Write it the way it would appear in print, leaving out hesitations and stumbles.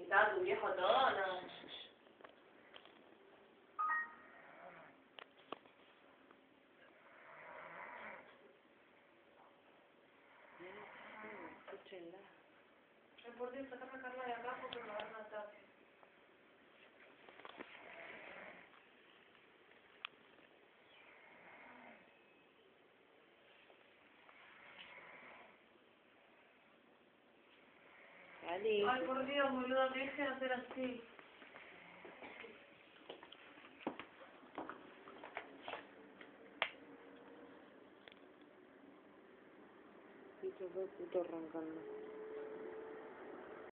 Está tu viejo todo, no. Escúchenla. Ay, por Dios, sacame a Carla de acá porque me va a dar un ataque. Ali. Ay, por Dios, boludo, que deje de hacer así. Y estos dos putos roncando.